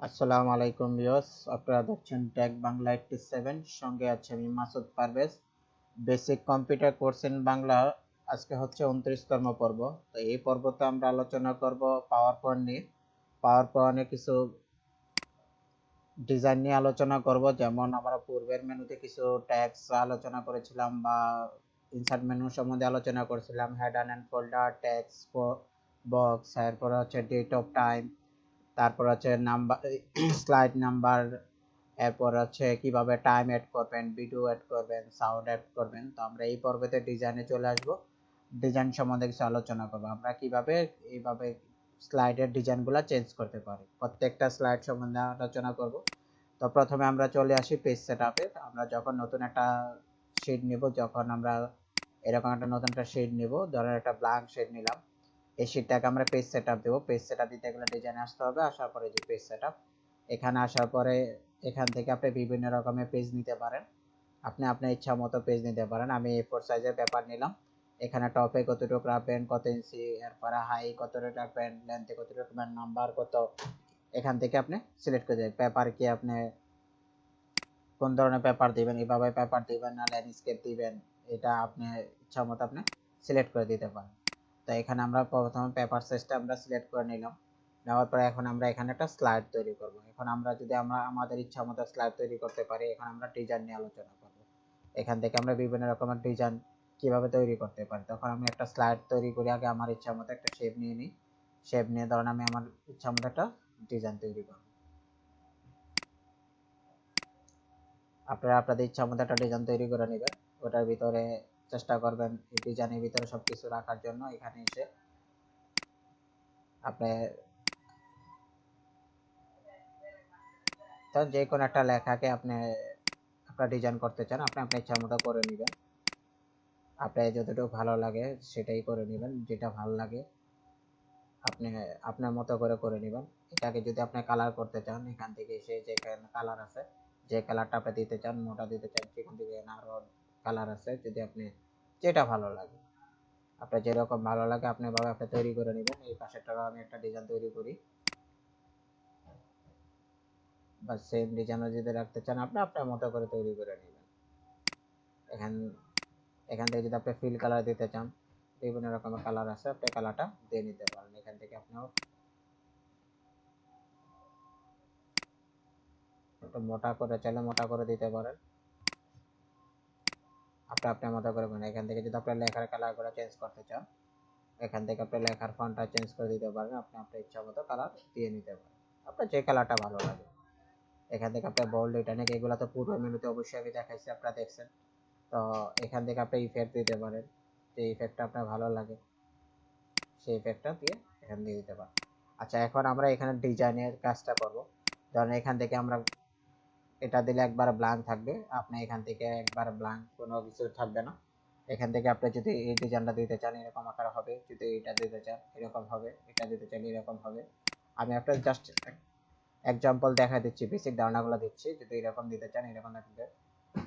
আসসালামু আলাইকুম ভিউয়ার্স, আপনারা দেখছেন টেক বাংলা 87। সঙ্গে আছে আমি Masud Parvez. Basic computer course in Bangla আজকে হচ্ছে 29তম পর্ব। তো এই পর্বতে আমরা আলোচনা করব পাওয়ার পয়েন্ট নিয়ে। পাওয়ার পয়েন্টে কিছু ডিজাইন নিয়ে আলোচনা করব, যেমন আমরা পূর্বের মেনুতে কিছু ট্যাগস আলোচনা করেছিলাম বা ইনসার্ট মেনু সম্বন্ধে আলোচনা করেছিলাম। Header and folder, tags, box, এরপর হচ্ছে ডেট অফ টাইম, তারপর হচ্ছে নাম্বার, স্লাইড নাম্বার, এরপর হচ্ছে কিভাবে টাইম অ্যাড করবেন, ভিডিও অ্যাড করবেন, সাউন্ড অ্যাড করবেন। তো আমরা এই পর্বতে ডিজাইনে চলে আসব। ডিজাইন সম্বন্ধে কিছু আলোচনা করবো, আমরা কিভাবে এইভাবে স্লাইডের ডিজাইনগুলো চেঞ্জ করতে পারি, প্রত্যেকটা স্লাইড সম্বন্ধে আলোচনা করব। তো প্রথমে আমরা চলে আসি পেজ সেটআপে। আমরা যখন নতুন একটা শিট নিব, যখন আমরা এরকম একটা নতুন একটা শিট নিব, ধরেন একটা ব্ল্যাঙ্ক শিট নিলাম, এই শিটটাকে আমরা পেজ সেটআপ দেব। পেজ সেটআপ দিতে গেলে ডিজাইনে আসতে হবে। আসার পরে যে পেজ সেটআপ, এখানে আসার পরে এখান থেকে আপনি বিভিন্ন রকমের পেজ নিতে পারেন। আপনি আপনার ইচ্ছা মতো পেজ নিতে পারেন। আমি A4 সাইজের পেপার নিলাম। এখানে টপে কতটুকু রাখবেন, কত ইঞ্চি, এরপরে হাই কতটুকু রাখবেন, লেন্থে কতটুকু রাখবেন, নাম্বার কত, এখান থেকে আপনি সিলেক্ট করে দেবেন। পেপার কি আপনি কোন ধরনের পেপার দিবেন, এভাবে পেপার দিবেন না ল্যান্ডস্কেপ দিবেন, এটা আপনি ইচ্ছা মতো আপনি সিলেক্ট করে দিতে পারেন। তো এখানে আমরা প্রথমে পেপার সাইজটা আমরা সিলেক্ট করে নিলাম। নেওয়ার পরে এখন আমরা এখানে একটা স্লাইড তৈরি করব। এখন আমরা যদি আমরা আমাদের ইচ্ছা মতো স্লাইড তৈরি করতে পারি, এখন আমরা ডিজাইন নিয়ে আলোচনা করব। এখান থেকে আমরা বিভিন্ন রকমের ডিজাইন কিভাবে তৈরি করতে পারি। তখন আমি একটা স্লাইড তৈরি করি, আগে আমার ইচ্ছা মতো একটা শেপ নিয়ে নিই। শেপ নিয়ে ধরেন আমি আমার ইচ্ছা মতো একটা ডিজাইন তৈরি করব। আপনারা আপনাদের ইচ্ছা মতো একটা ডিজাইন তৈরি করে নেবেন। ওটার ভিতরে চেষ্টা করবেন এই ডিজাইনের ভিতরে সবকিছু রাখার জন্য। এখানে এসে আপনি যে কোনো একটা লেখাকে আপনি আপনার ডিজাইন করতে চান, আপনি আপনার ইচ্ছা মতো করে নেবেন। আপনার যতটুকু ভালো লাগে সেটাই করে নেবেন, যেটা ভালো লাগে আপনি আপনার মতো করে করে নেবেন। এটাকে যদি আপনি কালার করতে চান, এখান থেকে এসে যেখানে কালার আছে, যে কালারটা আপনি দিতে চান, মোটা দিতে চান, সেখান থেকে আরো কালার আছে, যদি আপনি যেটা ভালো লাগে, আপনার যেরকম ভালো লাগে আপনি ভাবে আপনি তৈরি করে নেবেন। এই পাশেরটারও আমি একটা ডিজাইন তৈরি করি, বা সেম ডিজাইনও যদি রাখতে চান আপনি আপনার মতো করে তৈরি করে নেবেন। এখান এখান থেকে যদি আপনি ফিল কালার দিতে চান, বিভিন্ন রকমের কালার আছে, আপনি কালারটা দিয়ে নিতে পারেন। এখান থেকে আপনিও একটু মোটা করে চাইলে মোটা করে দিতে পারেন, আপনি আপনার মতো করে করেন। এখান থেকে যদি আপনি লেখার কালার করে চেঞ্জ করতে চান, এখান থেকে আপনি লেখার ফন্টটা চেঞ্জ করে দিতে পারেন, আপনি আপনার ইচ্ছা মতো কালার দিয়ে নিতে পারেন, আপনার যে কালারটা ভালো লাগে। এখান থেকে আপনি বোল্ড, ইটালিক, এগুলো তো পূর্ব মেনুতে অবশ্যই আমি দেখাইছি, আপনারা দেখছেন। তো এখান থেকে আপনি ইফেক্ট দিতে পারেন, যে ইফেক্টটা আপনার ভালো লাগে সেই ইফেক্টটা দিয়ে এখান দিয়ে দিতে পারেন। আচ্ছা, এখন আমরা এখানে ডিজাইনের কাজটা করব। ধরেন এখান থেকে আমরা এটা দিলে একবার ব্ল্যাঙ্ক থাকবে, আপনি এখান থেকে একবার ব্ল্যাঙ্ক, কোনো কিছু থাকবে না। এখান থেকে আপনি যদি এই ডিজাইনটা দিতে চান এরকম আকার হবে, যদি এটা দিতে চান এরকম হবে, এটা দিতে চান এরকম হবে। আমি একটা জাস্ট এক্সাম্পল দেখা দিচ্ছি, বেসিক ধারণাগুলো দিচ্ছি। যদি এরকম দিতে চান এরকম থাকবে,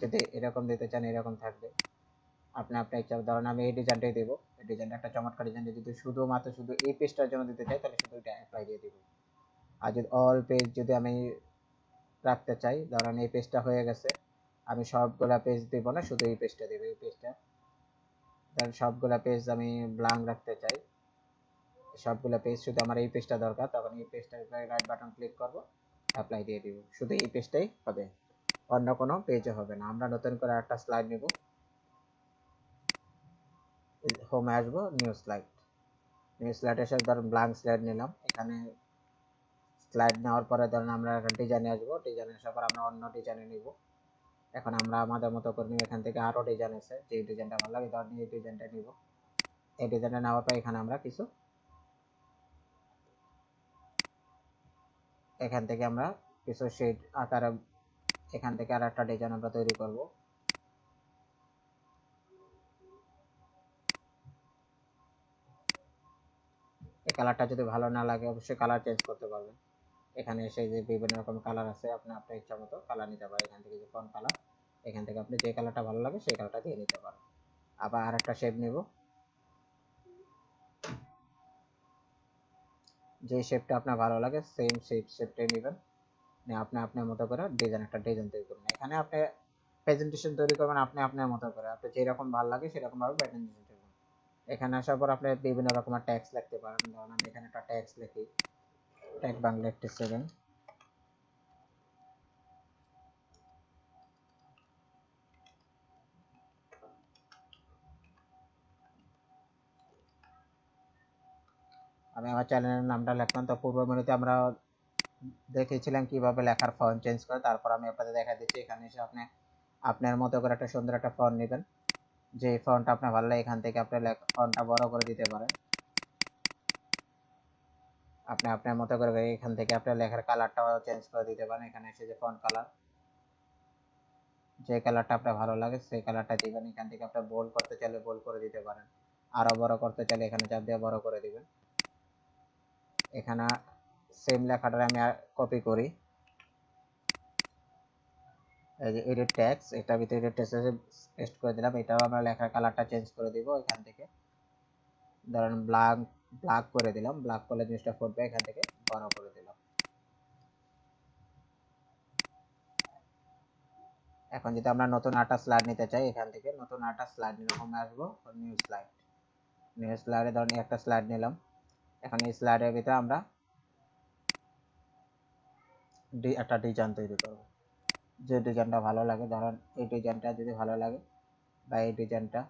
যদি এরকম দিতে চান এরকম থাকবে। আপনি আপনার ইচ্ছা, ধরেন আমি এই ডিজাইনটাই দেবো। এই ডিজাইনটা একটা চমৎকার ডিজাইন, যদি শুধুমাত্র শুধু এই পেজটার জন্য দিতে চাই তাহলে শুধু এটা অ্যাপ্লাই দিয়ে দিব। আর যদি অল পেজ যদি আমি রাখতে চাই, ধরেন এই পেজটা হয়ে গেছে, আমি সবগুলা পেজ দিব না, শুধু এই পেজটা দেবো। এই পেজটা ধরেন সবগুলা পেজ আমি ব্ল্যাঙ্ক রাখতে চাই, সবগুলা পেজ শুধু আমার এই পেজটা দরকার, তখন এই পেজটার উপরে রাইট বাটন ক্লিক করব, অ্যাপ্লাই দিয়ে দিব। শুধু এই পেজটাই হবে, অন্য কোনো পেজও হবে না। আমরা নতুন করে একটা স্লাইড নিব, হোমে আসবো, নিউ স্লাইড। নিউ স্লাইড এসে ধরুন ব্ল্যাঙ্ক স্লাইড নিলাম। এখানে স্লাইড নেওয়ার পরে ধরুন আমরা একটা ডিজাইনে আসবো, ডিজাইনে আসার পর আমরা অন্য ডিজাইনে নিব। এখন আমরা আমাদের মতো করে নিব। এখান থেকে আরও ডিজাইন আছে, যে ডিজাইনটা ভালো লাগে ধরুন এই ডিজাইনটা নিব। এই ডিজাইনটা নেওয়ার পর এখানে আমরা কিছু, এখান থেকে আমরা কিছু শেড আকারে, এখান থেকে আর একটা ডিজাইন আমরা তৈরি করব। এই কালারটা যদি ভালো না লাগে অবশ্যই কালার চেঞ্জ করতে পারবেন। এখানে এসে যে বিভিন্ন রকম কালার আছে, আপনি আপনার ইচ্ছা মতো কালার নিতে পারেন। এখান থেকে যে কোন কালার, এখান থেকে আপনি যে কালারটা ভালো লাগে সেই কালারটা দিয়ে নিতে পারেন। আবার আর একটা শেপ নিব, যে শেপটা আপনার ভালো লাগে সেম শেপটাই নেবেন। নিয়ে আপনি আপনার মতো করে একটা ডিজাইন তৈরি করুন। এখানে আপনি প্রেজেন্টেশন তৈরি করবেন আপনি আপনার মতো করে, আপনি যেরকম ভালো লাগে সেরকম ভাবে প্রেজেন্টেশন তৈরি করুন। এখানে আসার পর আপনি বিভিন্ন রকমের ট্যাক্স লিখতে পারেন। ধরুন আমি এখানে একটা ট্যাক্স লিখি, ট্যাগ বাংলা একটি সেকেন্ড। আমি আমার চ্যানেলের নামটা লিখলাম। তো পূর্ব মেনুতে আমরা দেখিয়েছিলাম কিভাবে লেখার ফন্ট চেঞ্জ করে, তারপর আমি আপনাদের দেখা দিচ্ছি। এখানে এসে আপনি আপনার মতো করে একটা সুন্দর একটা ফন্ট নেবেন, যে ফন্টটা আপনার ভালো লাগে এখান থেকে আপনি ফন্টটা বড় করে দিতে পারেন। আপনি আপনার মতো করে এখান থেকে আপনার লেখার কালারটাও চেঞ্জ করে দিতে পারেন। এখানে এসে যে ফন্ট কালার, যে কালারটা আপনার ভালো লাগে সেই কালারটা দিবেন। এখান থেকে আপনি বোল্ড করতে চাইলে বোল্ড করে দিতে পারেন, আরো বড় করতে চাইলে এখানে চাপ দিয়ে বড় করে দিবেন। এখানে সেম লেখাটা আমি কপি করি, এই যে এডিট ট্যাক্স, এটা ভিতরে এডিট ট্যাক্স পেস্ট করে দিলাম। এটাও আমরা লেখার কালারটা চেঞ্জ করে দিব। এখান থেকে ধরেন ব্ল্যাক ব্ল্যাক করে দিলাম, ব্ল্যাক করলে জিনিসটা ফুটবে। এখান থেকে বড় করে দিলাম। এখন যদি আমরা নতুন আটা স্লাইড নিতে চাই, এখান থেকে নতুন আটা স্লাইড নিয়ে হোমে আসবো, নিউ স্লাইড, নিউ স্লাইডে ধরেন একটা স্লাইড নিলাম। এখন এই স্লাইডের ভিতরে আমরা একটা ডিজাইন তৈরি করব, যে ডিজাইনটা ভালো লাগে। ধরেন এই ডিজাইনটা যদি ভালো লাগে বা এই ডিজাইনটা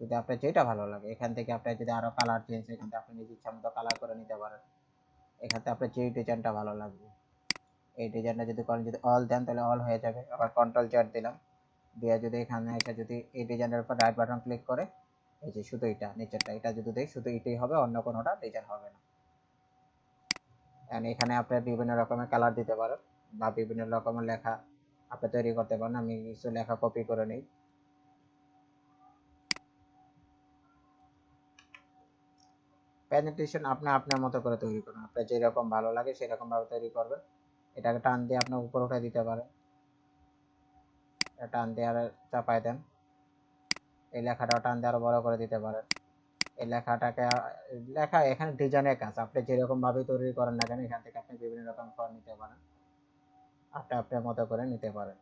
যদি আপনার যেটা ভালো লাগে, এখান থেকে আপনার যদি আরো কালার চেঞ্জ, এখান থেকে আপনি নিজের ইচ্ছা মতো কালার করে নিতে পারেন। এখান থেকে আপনার যে ডিজাইনটা ভালো লাগবে এই ডিজাইনটা যদি করেন, যদি অল দেন তাহলে অল হয়ে যাবে। আবার কন্ট্রোল জেড দিলাম, দিয়ে যদি এখানে এসে যদি এই ডিজাইনের উপর রাইট বাটন ক্লিক করে এই যে শুধু এটা নিচেরটা এটা যদি দেই, শুধু এটাই হবে, অন্য কোনোটা ডিজাইন হবে না। এখানে আপনি বিভিন্ন রকমের কালার দিতে পারেন বা বিভিন্ন রকমের লেখা আপনি তৈরি করতে পারেন। আমি কিছু লেখা কপি করে নিই। প্রেজেন্টেশন আপনি আপনার মতো করে তৈরি করুন, আপনার যেরকম ভালো লাগে সেরকম ভাবে তৈরি করবেন। এটাকে টান দিয়ে আপনি উপর উঠে দিতে পারেন, টান দিয়ে আর চাপাই দেন। এই লেখাটাও টান দিয়ে আরো বড় করে দিতে পারেন। এই লেখাটাকে লেখা এখানে ডিজাইনের কাজ, আপনি যেরকম ভাবে তৈরি করেন না কেন এখান থেকে আপনি বিভিন্ন রকম ফন্ট নিতে পারেন, আপনি আপনার মতো করে নিতে পারেন।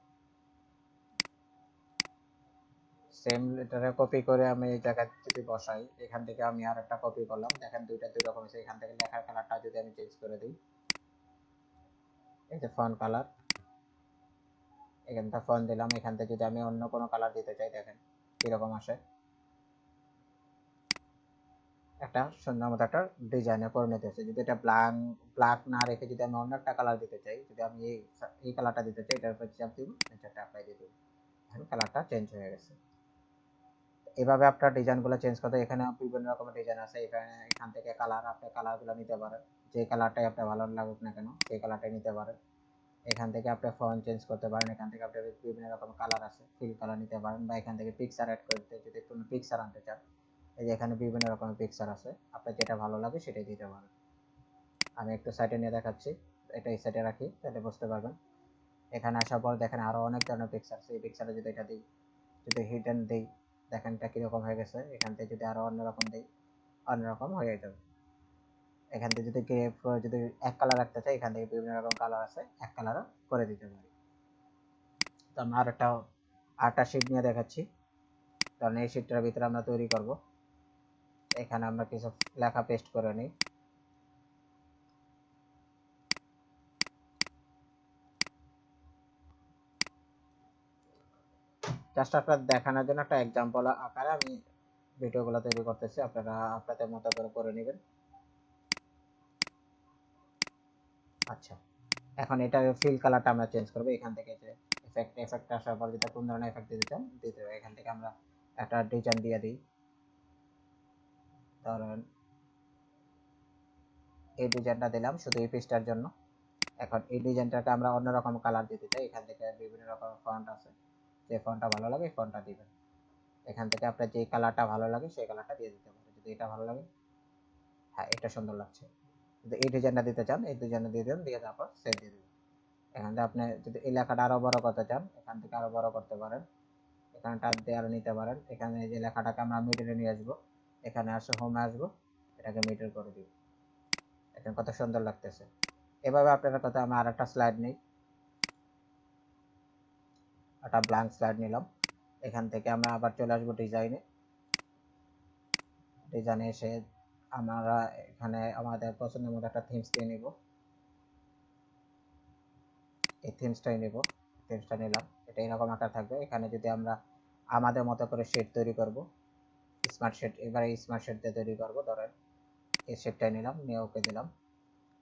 সেম লেটারে কপি করে আমি এই জায়গায় যদি বসাই, এখান থেকে আমি আর একটা কপি করলাম, দেখেন দুইটা দুই রকম আছে। এখান থেকে লেখার কালারটা যদি আমি চেঞ্জ করে দিই, এই যে ফন্ট কালার, এখানটা ফন্ট দিলাম। এখান থেকে যদি আমি অন্য কোনো কালার দিতে চাই, দেখেন কিরকম আসে, একটা সুন্দর মতো একটা ডিজাইনে পরিণত হচ্ছে। যদি এটা ব্ল্যাক না রেখে যদি আমি অন্য একটা কালার দিতে চাই, যদি আমি এই কালারটা দিতে চাই, এটার উপর চাপ দিব, এটা অ্যাপ্লাই দিয়ে দেব, এখন কালারটা চেঞ্জ হয়ে গেছে। এভাবে আপনার ডিজাইনগুলো চেঞ্জ করতে, এখানে বিভিন্ন রকমের ডিজাইন আছে। এখান থেকে কালার, আপনি কালারগুলো নিতে পারেন, যে কালারটাই আপনার ভালো লাগুক না কেন সেই কালারটাই নিতে পারেন। এখান থেকে আপনি ফন্ট চেঞ্জ করতে পারেন। এখান থেকে আপনি বিভিন্ন রকমের কালার আছে, ফিল কালার নিতে পারেন, বা এখান থেকে পিকচার অ্যাড করতে যদি কোনো পিকচার আনতে চান, এই যে এখানে বিভিন্ন রকমের পিকচার আছে, আপনার যেটা ভালো লাগে সেটাই দিতে পারেন। আমি একটু সাইডে নিয়ে দেখাচ্ছি, এটা এই সাইডে রাখি তাহলে বুঝতে পারবেন। এখানে আসার পর দেখেন আরো অনেক ধরনের পিকচার আছে। এই পিকচারে যদি এটা দিই, যদি হিডেন দিই, দেখেন এটা কিরকম হয়ে গেছে। এখান থেকে যদি আরো অন্যরকম দিই, অন্যরকম হয়ে যাবে। এখান থেকে যদি যদি এক কালার রাখতে চাই, এখান থেকে বিভিন্ন রকম কালার আছে, এক কালারও করে দিতে পারি। তো আমরা আরেকটা শিট নিয়ে দেখাচ্ছি। কারণ এই শিটটার ভিতরে আমরা তৈরি করব। এখানে আমরা কিছু লেখা পেস্ট করে নিই। জাস্ট আপনার দেখানোর জন্য একটা এক্সাম্পল আকারে আমি ভিডিওগুলো তৈরি করতেছি, আপনারা আপনাদের মতো করে করে নেবেন। আচ্ছা, এখন এটার ফিল কালারটা আমরা চেঞ্জ করবো। এখান থেকে যে এফেক্ট আসার পর যেটা কোন ধরনের এফেক্ট দিতে চান দিতে হবে। এখান থেকে আমরা একটা ডিজাইন দিয়ে দিই। ধরেন এই ডিজাইনটা দিলাম শুধু এই পেজটার জন্য। এখন এই ডিজাইনটাকে আমরা অন্যরকম কালার দিতে চাই, এখান থেকে বিভিন্ন রকম ফন্ট আছে, যে ফন্টটা ভালো লাগে এই ফন্টটা দিবেন। এখান থেকে আপনার যে কালারটা ভালো লাগে সেই কালারটা দিয়ে দিতে পারেন। যদি এটা ভালো লাগে, হ্যাঁ এটা সুন্দর লাগছে, যদি এই ডিজাইনটা দিতে চান এই ডিজাইনটা দিয়ে দেন, দিয়ে তারপর সেভ দিয়ে দেবেন। এখান থেকে আপনি যদি এই লেখাটা আরো বড় করতে চান, এখান থেকে আরো বড় করতে পারেন, এখানে টাচ দিয়ে আরো নিতে পারেন। এখানে যে লেখাটাকে আমরা মিডলে নিয়ে আসবো, এখানে আসে হোমে আসবো, এটাকে মিডল করে দিব। এখন কত সুন্দর লাগতেছে। এভাবে আপনারা কথা আমি আর একটা স্লাইড নিই, একটা ব্ল্যাঙ্ক স্লাইড নিলাম। এখান থেকে আমরা আবার চলে আসবো ডিজাইনে। ডিজাইনে এসে আমরা এখানে আমাদের পছন্দের মতো একটা থিমস দিয়ে নিব। এই থিমসটাই নেব, থিমসটা নিলাম। এটা এরকম আকার থাকবে। এখানে যদি আমরা আমাদের মতো করে শেড তৈরি করব, স্মার্ট শেড, এবারে স্মার্ট শেড দিয়ে তৈরি করব। ধরেন এই শেডটাই নিলাম, নিয়ে ওকে দিলাম।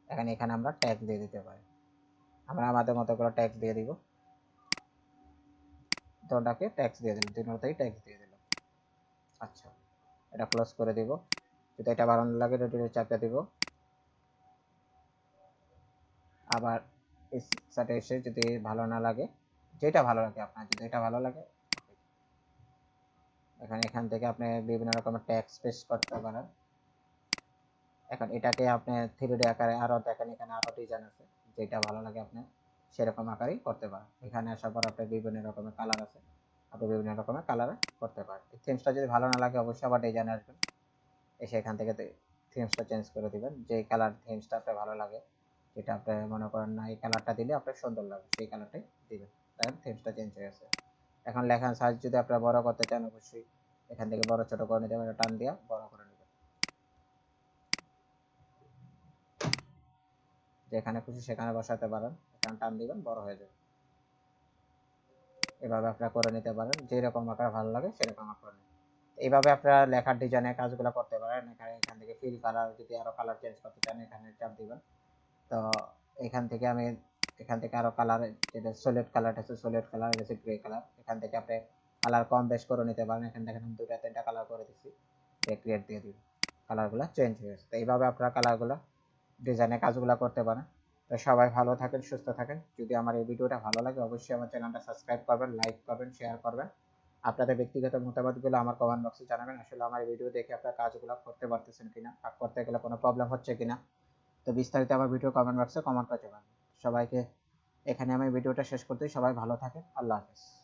এখানে আমরা ট্যাগ দিয়ে দিতে পারি। আমরা আমাদের মতো করে ট্যাগ দিয়ে দিব। দুটোটাকে ট্যাক্স দিয়ে দিলাম, তিনটাতেই ট্যাক্স দিয়ে দিলাম। আচ্ছা, এটা ক্লোজ করে দিব। যদি এটা ভালো না লাগে এটা চাপে দিব। আবার এই সাইডে এসে যদি ভালো না লাগে, যেটা ভালো লাগে আপনার, যদি এটা ভালো লাগে এখান থেকে আপনি বিভিন্ন রকমের ট্যাক্স পেস্ট করতে পারেন। এখন এটাকে আপনি 3D আকারে আরো দেখেন, এখানে আরো ডিজাইন আছে, যেটা ভালো লাগে আপনি সেরকম আকারেই করতে পারেন। এখানে আসার পর আপনার বিভিন্ন রকমের কালার আছে, আপনি বিভিন্ন রকমের কালার করতে পারেন। এই থিমসটা যদি ভালো না লাগে অবশ্যই আবার ডিজাইন আসবেন, এসে এখান থেকে থিমসটা চেঞ্জ করে দিবেন। যে কালার থিমসটা আপনার ভালো লাগে, যেটা আপনি মনে করেন না এই কালারটা দিলে আপনার সুন্দর লাগবে, সেই কালারটাই দিবেন। দেখেন থিমসটা চেঞ্জ হয়ে গেছে। এখন লেখার সাইজ যদি আপনারা বড় করতে চান অবশ্যই এখান থেকে বড় ছোট করে নিতে পারেন, টান দিয়ে বড় করে নেবেন, যেখানে খুশি সেখানে বসাতে পারেন। এখানে টান দিবেন, বড় হয়ে যাবে। এভাবে আপনারা করে নিতে পারেন, যেরকম আকার ভালো লাগে সেরকম আকার নেবেন। এইভাবে আপনারা লেখার ডিজাইনের কাজগুলো করতে পারেন। এখান থেকে ফিল কালার যদি আরো কালার চেঞ্জ করতে চান এখানে চাপ দিবেন। তো এখান থেকে আমি আরো কালার, যেটা সলিড কালার আছে, সলিড কালার আছে, গ্রে কালার, এখান থেকে আপনি কালার কম বেশ করে নিতে পারেন। এখান থেকে আমি 2-3টা কালার করে দিচ্ছি, ক্রিয়েট দিয়ে দিব, কালারগুলো চেঞ্জ হয়ে গেছে। তো এইভাবে আপনারা কালারগুলো ডিজাইনের কাজগুলো করতে পারেন। তো সবাই ভালো থাকেন, সুস্থ থাকেন। যদি আমার এই ভিডিওটা ভালো লাগে অবশ্যই আমার চ্যানেলটা সাবস্ক্রাইব করবেন, লাইক করবেন, শেয়ার করবেন। আপনাদের ব্যক্তিগত মতামতগুলো আমার কমেন্ট বক্সে জানাবেন। আসলে আমার এই ভিডিও দেখে আপনারা কাজগুলো করতে পারতেছেন কিনা, আর করতে গেলে কোনো প্রবলেম হচ্ছে কিনা। তো বিস্তারিত আমার ভিডিও কমেন্ট বক্সে কমেন্ট করতে পারেন। সবাইকে এখানে আমি ভিডিওটা শেষ করতেই, সবাই ভালো থাকেন। আল্লাহ হাফেজ।